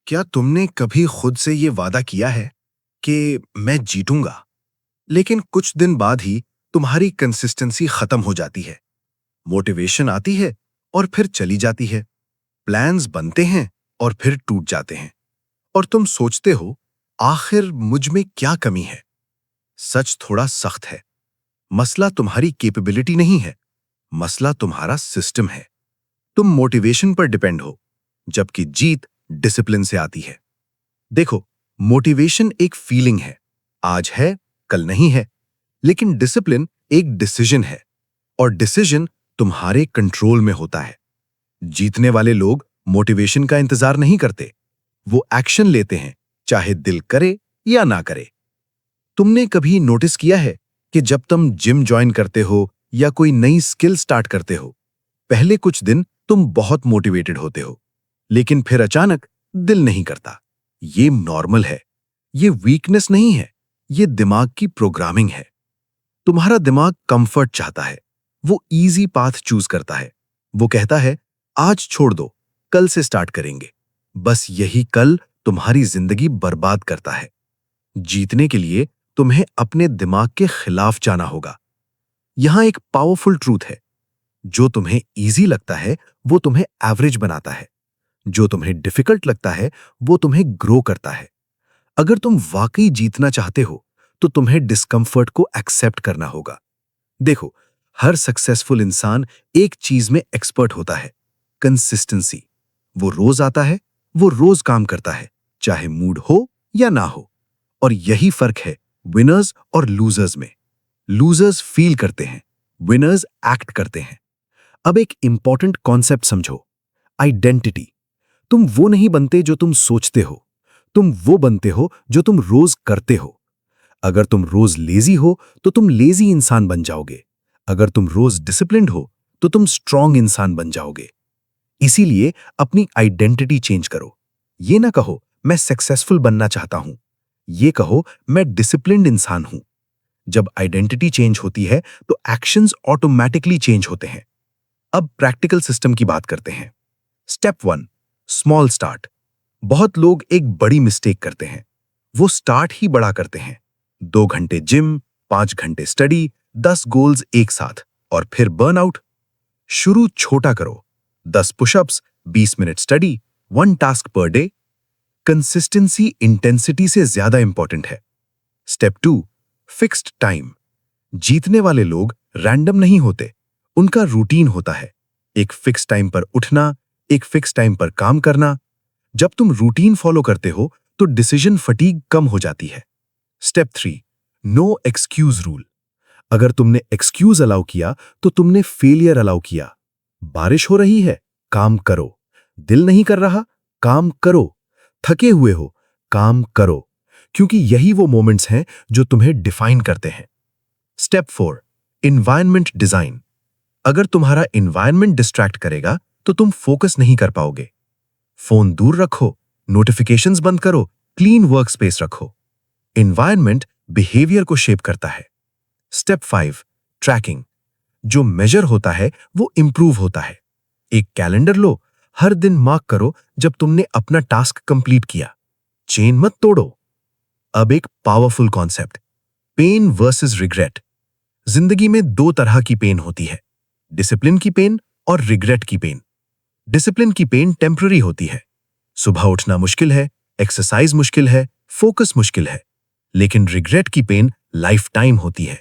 क्या तुमने कभी खुद से ये वादा किया है कि मैं जीतूंगा, लेकिन कुछ दिन बाद ही तुम्हारी कंसिस्टेंसी खत्म हो जाती है? मोटिवेशन आती है और फिर चली जाती है। प्लान्स बनते हैं और फिर टूट जाते हैं। और तुम सोचते हो, आखिर मुझ में क्या कमी है? सच थोड़ा सख्त है। मसला तुम्हारी कैपेबिलिटी नहीं है, मसला तुम्हारा सिस्टम है। तुम मोटिवेशन पर डिपेंड हो, जबकि जीत डिसिप्लिन से आती है। देखो, मोटिवेशन एक फीलिंग है, आज है, कल नहीं है। लेकिन डिसिप्लिन एक डिसीजन है, और डिसीजन तुम्हारे कंट्रोल में होता है। जीतने वाले लोग मोटिवेशन का इंतजार नहीं करते, वो एक्शन लेते हैं, चाहे दिल करे या ना करे। तुमने कभी नोटिस किया है कि जब तुम जिम ज्वाइन करते हो या कोई नई स्किल स्टार्ट करते हो, पहले कुछ दिन तुम बहुत मोटिवेटेड होते हो, लेकिन फिर अचानक दिल नहीं करता। ये नॉर्मल है, ये वीकनेस नहीं है, ये दिमाग की प्रोग्रामिंग है। तुम्हारा दिमाग कंफर्ट चाहता है, वो इजी पाथ चूज करता है। वो कहता है, आज छोड़ दो, कल से स्टार्ट करेंगे। बस यही कल तुम्हारी जिंदगी बर्बाद करता है। जीतने के लिए तुम्हें अपने दिमाग के खिलाफ जाना होगा। यहां एक पावरफुल ट्रूथ है, जो तुम्हें इजी लगता है वो तुम्हें एवरेज बनाता है, जो तुम्हें डिफिकल्ट लगता है वो तुम्हें ग्रो करता है। अगर तुम वाकई जीतना चाहते हो तो तुम्हें डिस्कंफर्ट को एक्सेप्ट करना होगा। देखो, हर सक्सेसफुल इंसान एक चीज में एक्सपर्ट होता है, कंसिस्टेंसी। वो रोज आता है, वो रोज काम करता है, चाहे मूड हो या ना हो। और यही फर्क है विनर्स और लूजर्स में। लूजर्स फील करते हैं, विनर्स एक्ट करते हैं। अब एक इंपॉर्टेंट कॉन्सेप्ट समझो, आइडेंटिटी। तुम वो नहीं बनते जो तुम सोचते हो, तुम वो बनते हो जो तुम रोज करते हो। अगर तुम रोज लेजी हो तो तुम लेजी इंसान बन जाओगे। अगर तुम रोज डिसिप्लिन्ड हो तो तुम स्ट्रांग इंसान बन जाओगे। इसीलिए अपनी आइडेंटिटी चेंज करो। ये ना कहो मैं सक्सेसफुल बनना चाहता हूं, ये कहो मैं डिसिप्लिन्ड इंसान हूं। जब आइडेंटिटी चेंज होती है तो एक्शंस ऑटोमेटिकली चेंज होते हैं। अब प्रैक्टिकल सिस्टम की बात करते हैं। Step 1, small start. बहुत लोग एक बड़ी मिस्टेक करते हैं, वो स्टार्ट ही बड़ा करते हैं। 2 घंटे जिम, 5 घंटे स्टडी, 10 गोल्स एक साथ, और फिर बर्नआउट। शुरू छोटा करो, 10 pushups, 20 minute study, 1 task per day. Consistency intensity से ज्यादा इंपॉर्टेंट है। Step 2, fixed time. जीतने वाले लोग रैंडम नहीं होते, उनका रूटीन होता है। एक फिक्स टाइम पर उठना, एक फिक्स टाइम पर काम करना। जब तुम रूटीन फॉलो करते हो तो डिसीजन फटीग कम हो जाती है। Step 3, no excuse rule. अगर तुमने एक्सक्यूज अलाउ किया तो तुमने फेलियर अलाउ किया। बारिश हो रही है, काम करो। दिल नहीं कर रहा, काम करो। थके हुए हो, काम करो, क्योंकि यही वो मोमेंट्स हैं जो तुम्हें डिफाइन करते हैं। Step 4, environment design. अगर तुम्हारा एनवायरनमेंट डिस्ट्रैक्ट करेगा तो तुम फोकस नहीं कर पाओगे। फोन दूर रखो, नोटिफिकेशंस बंद करो, क्लीन वर्क स्पेस रखो। एनवायरनमेंट बिहेवियर को शेप करता है। Step 5, trekking. जो मेजर होता है वो इंप्रूव होता है। एक कैलेंडर लो, हर दिन मार्क करो जब तुमने अपना टास्क कंप्लीट किया। चेन मत तोड़ो। अब एक powerful concept, pain versus regret. जिंदगी में 2 तरह की पेन होती है, डिसिप्लिन की पेन और रिग्रेट की पेन। डिसिप्लिन की पेन टेम्पररी होती है। सुबह उठना मुश्किल है, एक्सरसाइज मुश्किल है, फोकस मुश्किल है। लेकिन रिग्रेट की पेन लाइफ टाइम होती है।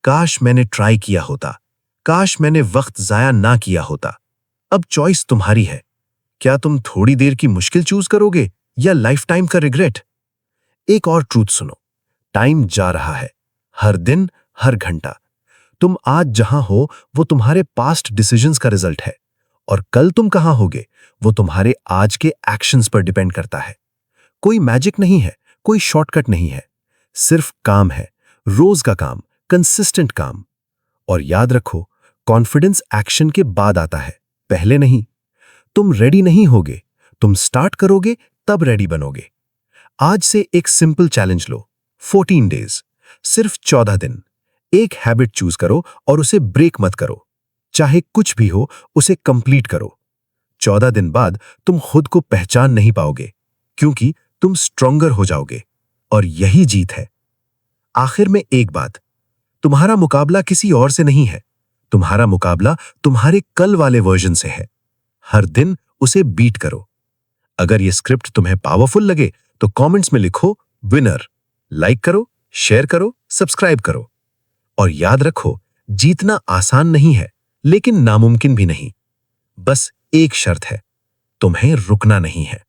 काश मैंने ट्राई किया होता, काश मैंने वक्त जाया ना किया होता। अब चॉइस तुम्हारी है। क्या तुम थोड़ी देर की मुश्किल चूज करोगे या लाइफ टाइम का रिग्रेट? एक और ट्रूथ सुनो, टाइम जा रहा है, हर दिन, हर घंटा। तुम आज जहां हो वो तुम्हारे पास्ट डिसीजंस का रिजल्ट है, और कल तुम कहां होगे वो तुम्हारे आज के एक्शंस पर डिपेंड करता है। कोई मैजिक नहीं है, कोई शॉर्टकट नहीं है, सिर्फ काम है, रोज का काम, कंसिस्टेंट काम। और याद रखो, कॉन्फिडेंस एक्शन के बाद आता है, पहले नहीं। तुम रेडी नहीं होगे, तुम स्टार्ट करोगे तब रेडी बनोगे। आज से एक सिंपल चैलेंज लो, 14 डेज, सिर्फ 14 दिन। एक हैबिट चूज करो और उसे ब्रेक मत करो। चाहे कुछ भी हो, उसे कंप्लीट करो। 14 दिन बाद तुम खुद को पहचान नहीं पाओगे। क्योंकि तुम स्ट्रॉन्गर हो जाओगे और यही जीत है। आखिर में एक बात, तुम्हारा मुकाबला किसी और से नहीं है, तुम्हारा मुकाबला तुम्हारे कल वाले वर्जन से है। हर दिन उसे बीट करो। अगर यह स्क्रिप्ट तुम्हें पावरफुल लगे तो कमेंट्स में लिखो विनर, लाइक करो, शेयर करो, सब्सक्राइब करो। और याद रखो, जीतना आसान नहीं है लेकिन नामुमकिन भी नहीं। बस एक शर्त है, तुम्हें रुकना नहीं है।